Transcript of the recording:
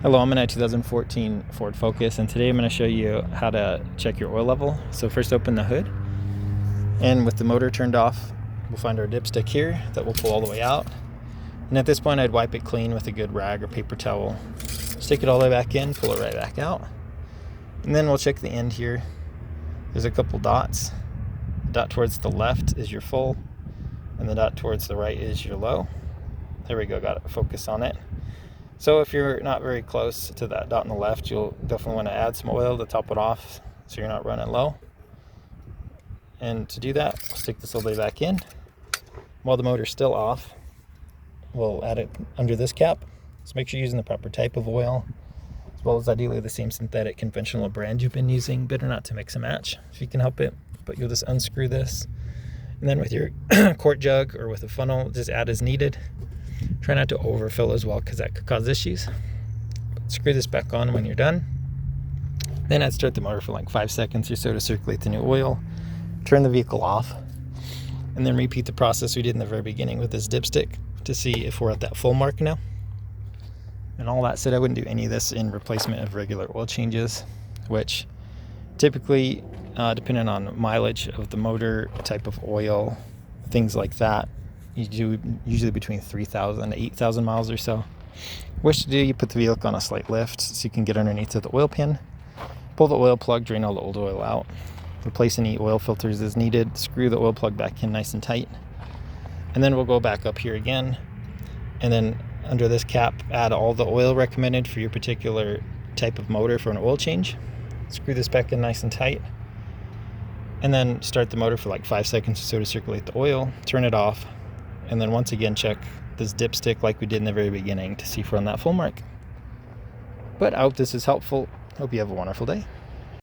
Hello, I'm in a 2014 Ford Focus, and today I'm going to show you how to check your oil level. So first open the hood, and with the motor turned off, we'll find our dipstick here that will pull all the way out. And at this point, I'd wipe it clean with a good rag or paper towel. Stick it all the way back in, pull it right back out. And then we'll check the end here. There's a couple dots. The dot towards the left is your full, and the dot towards the right is your low. There we go, got it, focus on it. So if you're not very close to that dot on the left, you'll definitely want to add some oil to top it off so you're not running low. And to do that, we'll stick this all the way back in. While the motor's still off, we'll add it under this cap. So make sure you're using the proper type of oil, as well as ideally the same synthetic conventional brand you've been using. Better not to mix and match if you can help it, but you'll just unscrew this. And then with your quart jug or with a funnel, just add as needed. Try not to overfill as well, because that could cause issues. Screw this back on when you're done. Then I'd start the motor for like 5 seconds or so to circulate the new oil. Turn the vehicle off, and then repeat the process we did in the very beginning with this dipstick to see if we're at that full mark now. And all that said, I wouldn't do any of this in replacement of regular oil changes, which typically, depending on mileage of the motor, type of oil, things like that, you do usually between 3,000 to 8,000 miles or so. What you do, you put the vehicle on a slight lift so you can get underneath of the oil pan, pull the oil plug, drain all the old oil out, replace any oil filters as needed, screw the oil plug back in nice and tight, and then we'll go back up here again, and then under this cap, add all the oil recommended for your particular type of motor for an oil change. Screw this back in nice and tight, and then start the motor for like 5 seconds or so to circulate the oil, turn it off, and then once again check this dipstick like we did in the very beginning to see if we're on that full mark. But I hope this is helpful. Hope you have a wonderful day.